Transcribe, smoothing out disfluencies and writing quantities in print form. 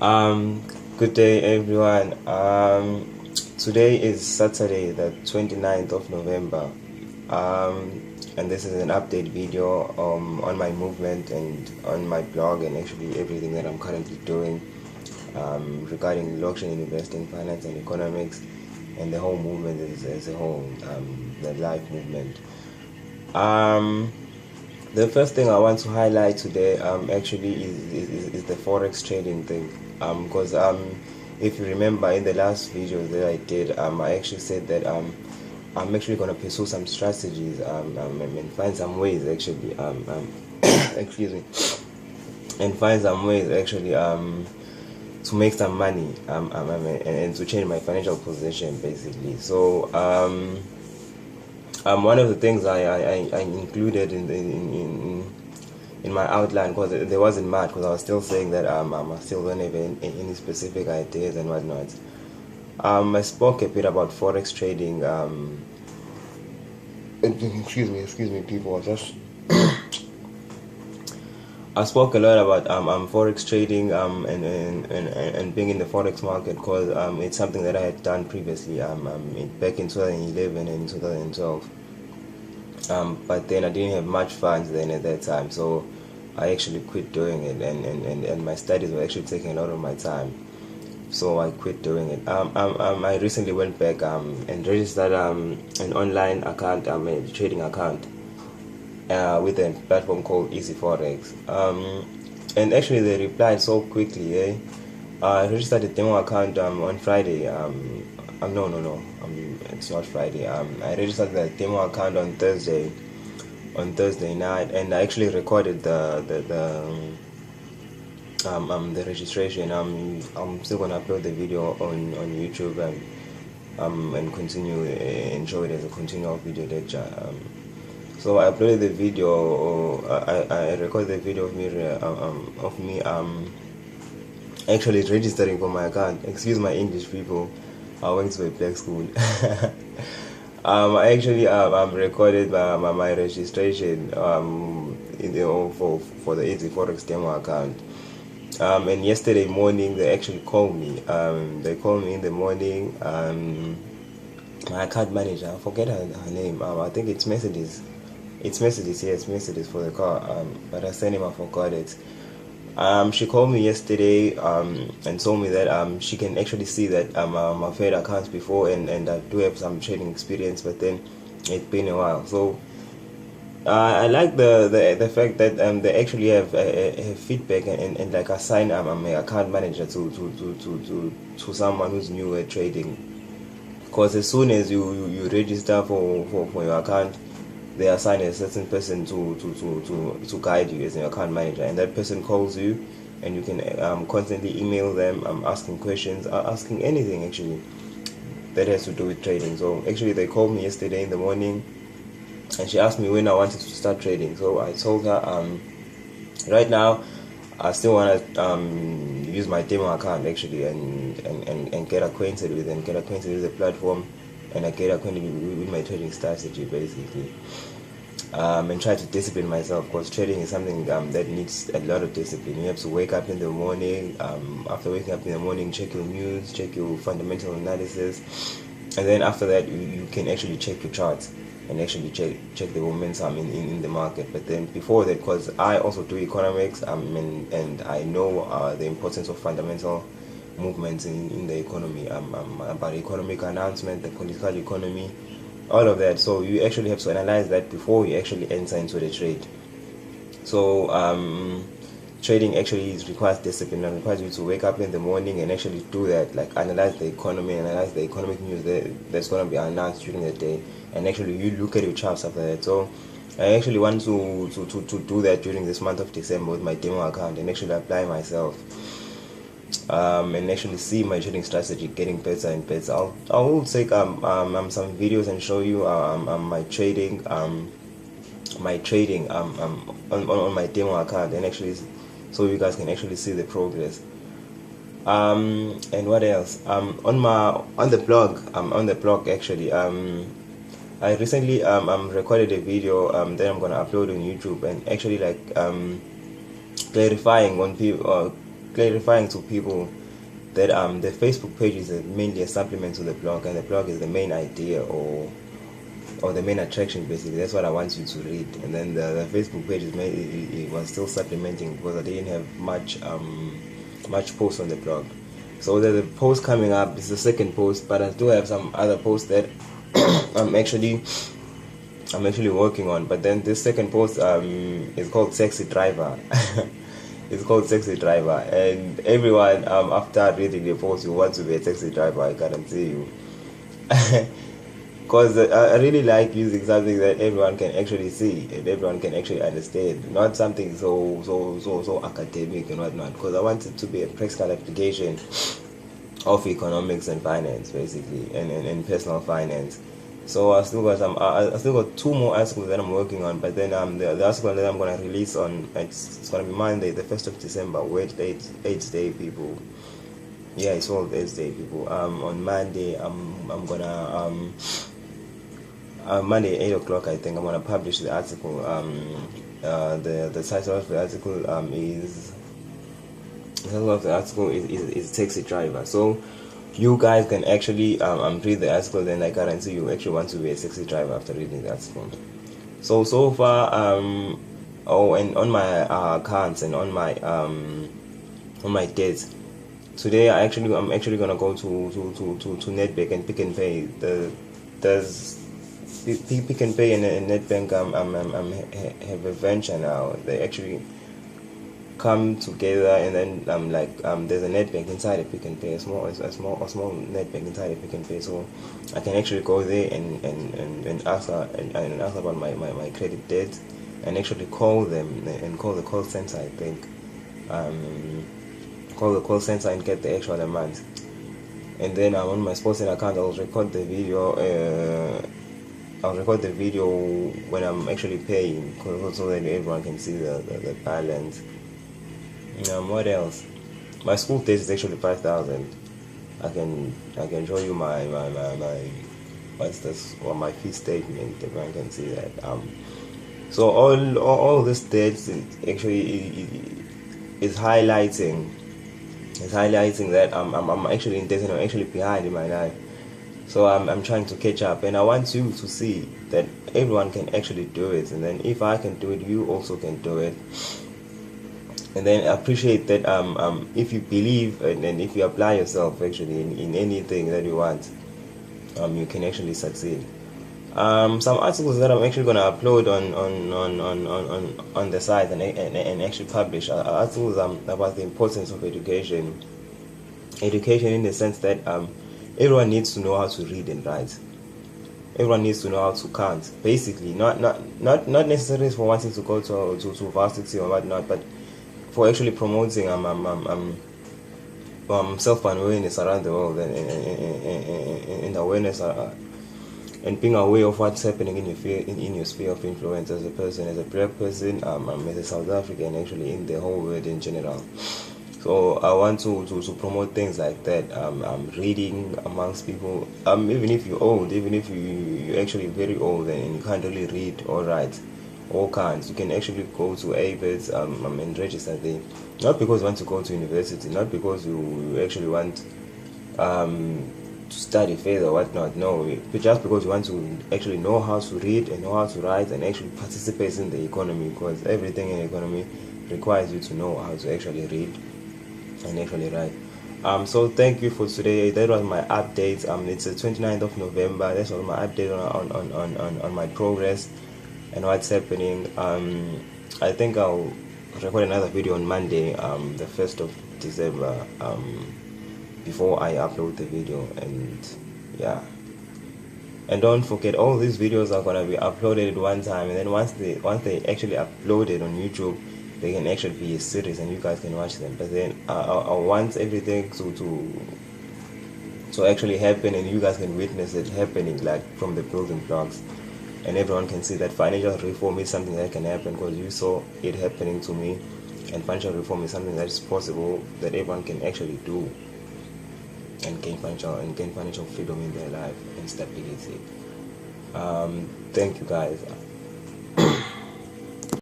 Um, Good day, everyone. Today is Saturday, the 29th of November, and this is an update video on my movement and on my blog and actually everything that I'm currently doing regarding blockchain investing, finance, and economics, and the whole movement as a whole, the life movement. Um, the first thing I want to highlight today actually is the forex trading thing because if you remember in the last video that I did I actually said that I'm actually going to pursue some strategies and find some ways actually excuse me, and find some ways actually to make some money and to change my financial position basically. So one of the things I included in my outline, because there wasn't much, because I was still saying that I still don't have any specific ideas and whatnot. I spoke a bit about forex trading. Excuse me, people. I spoke a lot about forex trading and being in the forex market, because it's something that I had done previously back in 2011 and 2012. But then I didn't have much funds then at that time, so I actually quit doing it, and my studies were actually taking a lot of my time, so I quit doing it. I recently went back and registered an online account, a trading account with a platform called Easy Forex. And actually they replied so quickly. I registered a demo account on Friday. No, it's not Friday. I registered the demo account on Thursday night, and I actually recorded the registration. I'm still gonna upload the video on YouTube and continue and show it as a continual video lecture. So I uploaded the video. I recorded the video of me actually registering for my account. Excuse my English, people. I went to a black school. I actually recorded my registration for the Easy Forex demo account. And yesterday morning they actually called me. They called me in the morning. My account manager, I forget her name. I think it's Mercedes. It's Mercedes, yes, Mercedes for the car. But I sent him, I forgot it. She called me yesterday and told me that she can actually see that I've had accounts before and I do have some trading experience, but then it's been a while. So I like the fact that they actually have feedback and like assign my account manager to someone who's new at trading. Because as soon as you register for your account, they assign a certain person to guide you as an account manager, and that person calls you, and you can constantly email them asking questions, asking anything actually that has to do with trading. So actually they called me yesterday in the morning and she asked me when I wanted to start trading. So I told her right now I still want to use my demo account actually and get acquainted with the platform, and I get acquainted with my trading strategy basically, and try to discipline myself, because trading is something that needs a lot of discipline. You have to wake up in the morning, after waking up in the morning, check your news, check your fundamental analysis, and then after that you can actually check your charts and actually check the momentum in the market. But then before that, because I also do economics and I know the importance of fundamental movements in the economy, about economic announcement, the political economy, all of that. So you actually have to analyze that before you actually enter into the trade. So trading actually requires discipline and requires you to wake up in the morning and actually do that, like analyze the economy, analyze the economic news that's going to be announced during the day, and actually you look at your charts after that. So I actually want to do that during this month of December with my demo account and actually apply myself, and actually see my trading strategy getting better and better. I will take some videos and show you my trading on my demo account, and actually so you guys can actually see the progress. And what else? On the blog actually. I recently recorded a video that I'm gonna upload on YouTube, and actually like clarifying clarifying to people that the Facebook page is mainly a supplement to the blog, and the blog is the main idea or the main attraction. Basically, that's what I want you to read. And then the Facebook page is it was still supplementing because I didn't have much post on the blog. So the post coming up is the second post, but I do have some other posts that I'm actually working on. But then this second post is called Sexy Driver. It's called Sexy Driver, and everyone after reading the post, you want to be a taxi driver, I guarantee you. Because I really like using something that everyone can actually see and everyone can actually understand, not something so academic and whatnot. Because I want it to be a practical application of economics and finance, basically, and personal finance. So I still got 2 more articles that I'm working on, but then the article that I'm gonna release on it's gonna be Monday, the 1st of December. Wait, 8th day, people. Yeah, it's all 8th day, people. On Monday, I'm gonna Monday 8 o'clock, I think I'm gonna publish the article. The title of the article is Taxi Driver. So you guys can actually read the article, then I guarantee you actually want to be a taxi driver after reading the article. So far, and on my accounts and on my dates, today I'm actually gonna go to Nedbank and Pick n Pay. There's Pick n Pay and Nedbank have a venture now. They actually come together, and then there's a Nedbank inside a Pick n Pay, a small Nedbank inside a Pick n Pay, so I can actually go there and ask about my credit debt, and actually call them and call the call center. I think call the call center and get the actual amount, and then on my Sportsnet account I'll record the video. I'll record the video when I'm actually paying, so that everyone can see the balance. What else? My school debt is actually 5,000. I can show you my what's this, or my fee statement. Everyone can see that. So all this debt actually is highlighting. It's highlighting that I'm actually in debt and I'm actually behind in my life. So I'm trying to catch up, and I want you to see that everyone can actually do it. And then if I can do it, you also can do it. And then appreciate that if you believe and if you apply yourself actually in anything that you want, you can actually succeed. Some articles that I'm actually gonna upload on the site and actually publish are articles about the importance of education. Education in the sense that everyone needs to know how to read and write. Everyone needs to know how to count. Basically, not necessarily for wanting to go to varsity or whatnot, but for actually promoting self-awareness around the world and awareness and being aware of what's happening in your sphere of influence as a person, as a black person, as a South African, actually in the whole world in general. So I want to promote things like that. Reading amongst people, even if you're old, even if you're actually very old and you can't really read or write, all kinds, you can actually go to AVETS and register there. Not because you want to go to university, not because you actually want to study further or whatnot, no, but just because you want to actually know how to read and know how to write and actually participate in the economy, because everything in the economy requires you to know how to actually read and actually write. So thank you for today. That was my update. It's the 29th of November. That's all my update on my progress and what's happening. I think I'll record another video on Monday, the 1st of December, before I upload the video. And yeah, and don't forget, all these videos are gonna be uploaded at one time, and then once they actually uploaded on YouTube, they can actually be a series and you guys can watch them. But then I want everything to actually happen, and you guys can witness it happening, like from the building blocks, and everyone can see that financial reform is something that can happen because you saw it happening to me. And financial reform is something that is possible, that everyone can actually do and gain financial freedom in their life and stability. Thank you guys.